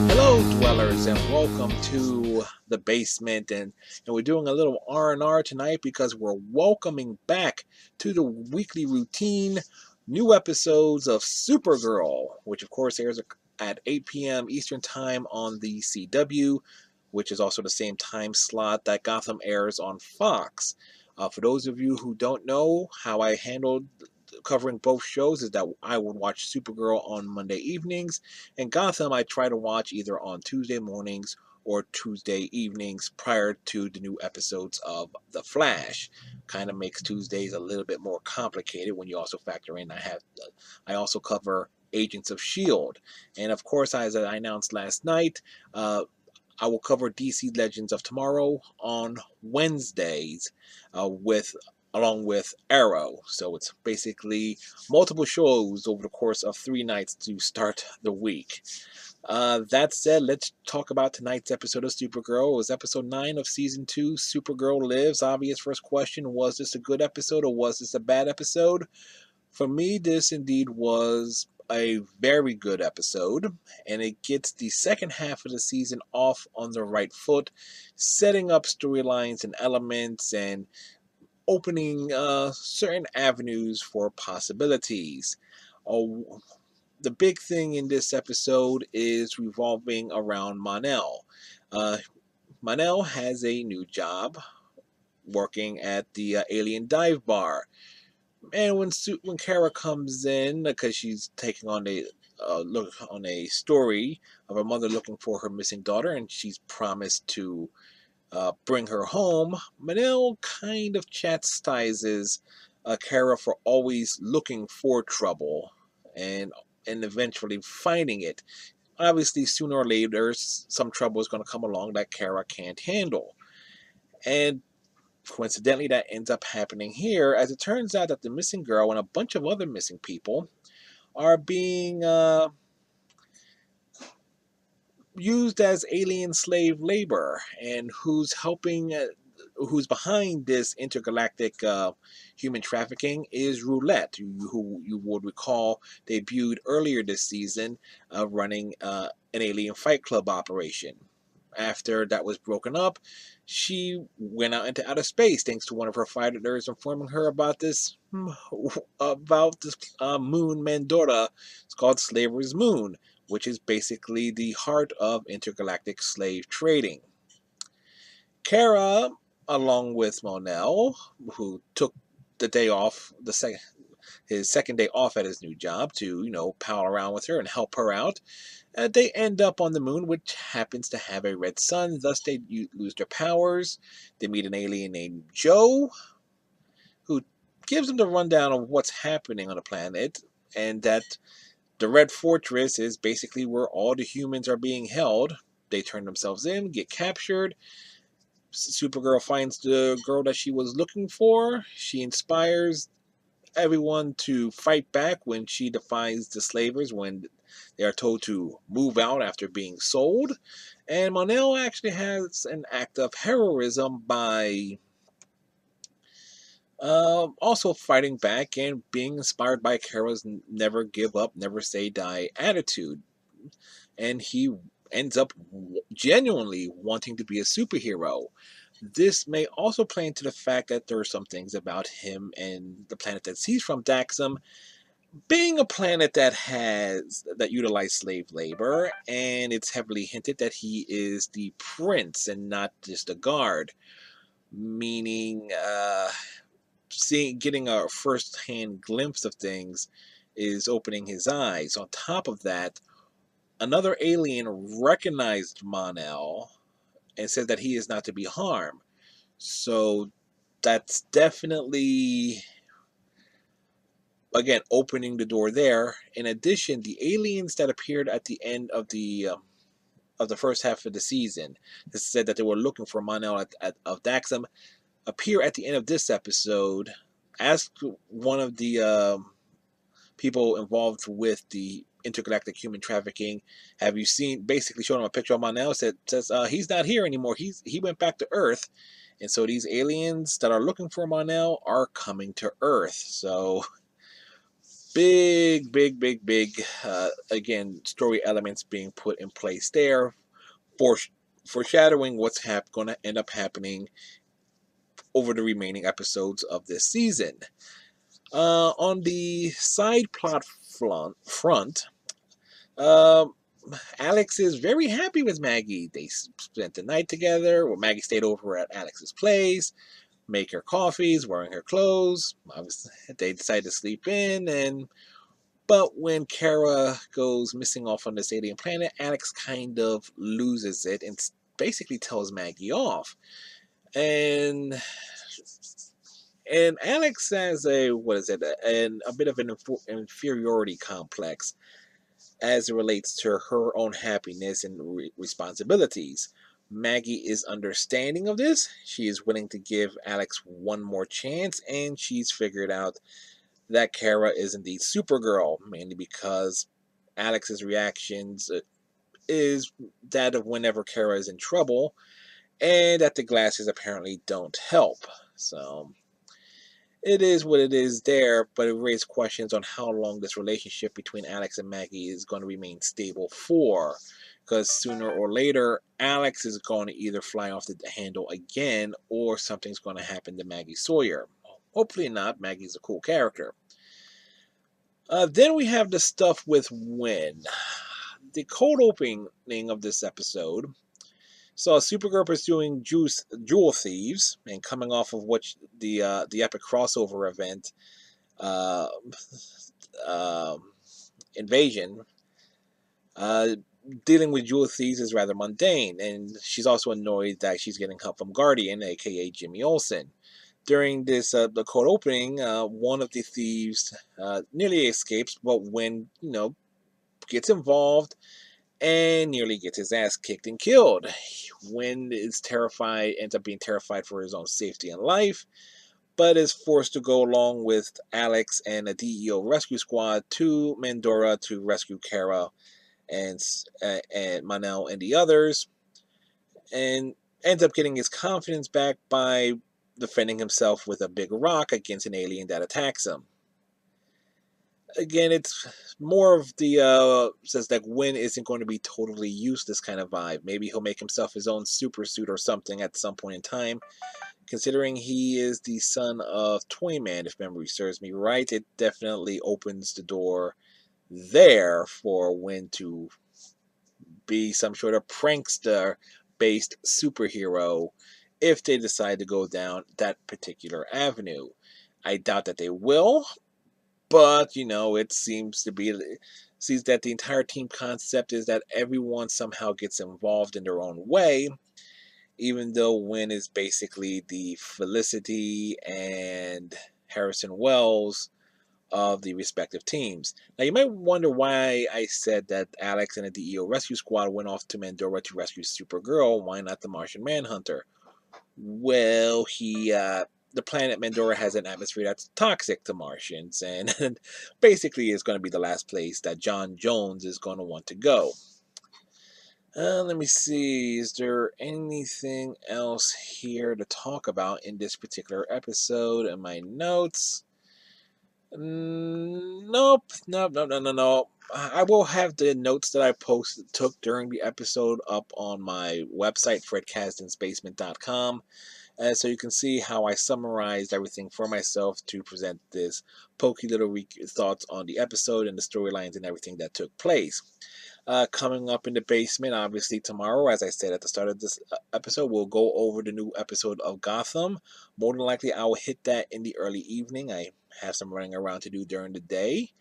Hello, dwellers, and welcome to the basement. And we're doing a little R&R tonight because we're welcoming back to the weekly routine new episodes of Supergirl, which of course airs at 8 p.m. Eastern Time on the CW, which is also the same time slot that Gotham airs on Fox. For those of you who don't know how I handled covering both shows, is that I would watch Supergirl on Monday evenings, and Gotham I try to watch either on Tuesday mornings or Tuesday evenings prior to the new episodes of The Flash. Kind of makes Tuesdays a little bit more complicated when you also factor in I also cover Agents of Shield, and of course, as I announced last night, I will cover DC Legends of Tomorrow on Wednesdays, with along with Arrow. So it's basically multiple shows over the course of 3 nights to start the week. That said, let's talk about tonight's episode of Supergirl. It was episode 9 of season 2, Supergirl Lives. Obvious first question, was this a good episode or was this a bad episode? For me, this indeed was a very good episode, and it gets the second half of the season off on the right foot, setting up storylines and elements and opening certain avenues for possibilities. The big thing in this episode is revolving around Mon-El. Uh, Mon-El has a new job working at the Alien Dive Bar. And when Kara comes in, because she's taking on a story of her mother looking for her missing daughter, and she's promised to bring her home, Manel kind of chastises Kara for always looking for trouble and eventually finding it. Obviously, sooner or later, some trouble is going to come along that Kara can't handle. And coincidentally, that ends up happening here, as it turns out that the missing girl and a bunch of other missing people are being used as alien slave labor, and who's behind this intergalactic human trafficking is Roulette, who you would recall debuted earlier this season, running an alien fight club operation. After that was broken up, she went out into outer space thanks to one of her fighters informing her about this moon Mandora. It's called Slaver's Moon, which is basically the heart of intergalactic slave trading. Kara, along with Mon-El, who took the day off, his second day off at his new job to, pal around with her and help her out. They end up on the moon, which happens to have a red sun, thus they lose their powers. They meet an alien named Joe, who gives them the rundown of what's happening on the planet, and that the Red Fortress is basically where all the humans are being held. They turn themselves in, get captured. Supergirl finds the girl that she was looking for. She inspires everyone to fight back when she defies the slavers when they are told to move out after being sold. And Mon-El actually has an act of heroism by also fighting back and being inspired by Kara's never give up, never say die attitude. And he ends up genuinely wanting to be a superhero. This may also play into the fact that there are some things about him and the planet that he's from, Daxam, being a planet that utilizes slave labor, and it's heavily hinted that he is the prince and not just a guard, meaning getting a first-hand glimpse of things is opening his eyes. On top of that, another alien recognized Mon-El and said that he is not to be harmed. So that's definitely, again, opening the door there. In addition, the aliens that appeared at the end of the first half of the season, that said that they were looking for Mon-El of Daxam, appear at the end of this episode. Ask one of the people involved with the intergalactic human trafficking, have you seen, basically showing him a picture of Mon-El, says he's not here anymore. He went back to Earth, And so these aliens that are looking for Mon-El are coming to Earth. So big, again, story elements being put in place there, for foreshadowing what's going to end up happening over the remaining episodes of this season. On the side plot front, uh, Alex is very happy with Maggie. They spent the night together. Well, Maggie stayed over at Alex's place, make her coffees, wearing her clothes. Obviously, they decide to sleep in, but when Kara goes missing off on this alien planet, Alex kind of loses it and basically tells Maggie off. And Alex has a bit of an inferiority complex as it relates to her own happiness and responsibilities. Maggie is understanding of this. She is willing to give Alex one more chance, and she's figured out that Kara is indeed Supergirl, mainly because Alex's reactions is that of whenever Kara is in trouble, and that the glasses apparently don't help. So it is what it is there, but it raises questions on how long this relationship between Alex and Maggie is going to remain stable for. Because sooner or later, Alex is going to either fly off the handle again, or something's going to happen to Maggie Sawyer. Hopefully not. Maggie's a cool character. Then we have the stuff with Wynn. The cold opening of this episode saw Supergirl pursuing jewel thieves, and coming off of the epic crossover event, uh, invasion, uh, dealing with jewel thieves is rather mundane, and she's also annoyed that she's getting help from Guardian, aka Jimmy Olsen. During this the cold opening, one of the thieves nearly escapes, but when gets involved and nearly gets his ass kicked and killed. Wynn is terrified, ends up being terrified for his own safety and life, but is forced to go along with Alex and a DEO rescue squad to Mandora to rescue Kara and Mon-El and the others, and ends up getting his confidence back by defending himself with a big rock against an alien that attacks him. Again, it's more of the says that Wynn isn't going to be totally useless kind of vibe. Maybe he'll make himself his own super suit or something at some point in time. Considering he is the son of Toyman, if memory serves me right, it definitely opens the door there for Wynn to be some sort of prankster-based superhero if they decide to go down that particular avenue. I doubt that they will, but it seems that the entire team concept is that everyone somehow gets involved in their own way, even though Wynn is basically the Felicity and Harrison Wells of the respective teams. Now, you might wonder why I said that Alex and the DEO rescue squad went off to Mandora to rescue Supergirl. Why not the Martian Manhunter? Well, the planet Mandora has an atmosphere that's toxic to Martians, and basically is going to be the last place that John Jones is going to want to go. Let me see, is there anything else here to talk about in this particular episode in my notes? Nope. No. I will have the notes that I took during the episode up on my website, fredcasdensbasement.com. So you can see how I summarized everything for myself to present this pokey little thoughts on the episode and the storylines and everything that took place. Coming up in the basement, obviously tomorrow, as I said at the start of this episode, we'll go over the new episode of Gotham. More than likely, I will hit that in the early evening. I have some running around to do during the day.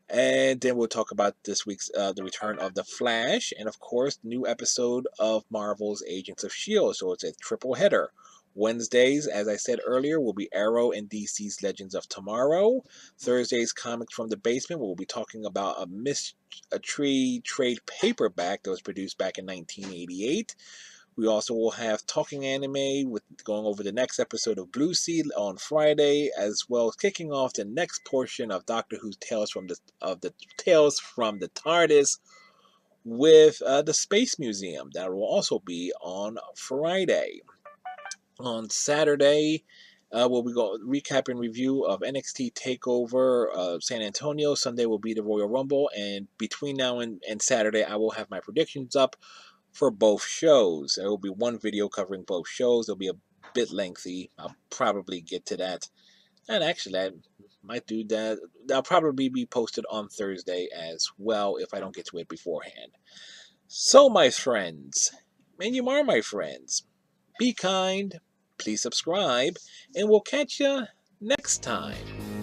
And then we'll talk about this week's the return of The Flash, and of course, the new episode of Marvel's Agents of S.H.I.E.L.D. So it's a triple header. Wednesdays, as I said earlier, will be Arrow and DC's Legends of Tomorrow. Thursdays, Comics from the Basement. We'll be talking about a tree trade paperback that was produced back in 1988. We also will have Talking Anime with going over the next episode of Blue Sea on Friday, as well as kicking off the next portion of Doctor Who's Tales from the TARDIS with the Space Museum. That will also be on Friday. On Saturday, we'll be recap and review of NXT Takeover San Antonio. Sunday will be the Royal Rumble, and between now and Saturday, I will have my predictions up for both shows. There will be one video covering both shows. It'll be a bit lengthy. I'll probably get to that, and actually, I might do that. That'll probably be posted on Thursday as well if I don't get to it beforehand. So, my friends, and you are my friends, be kind, please subscribe, and we'll catch you next time.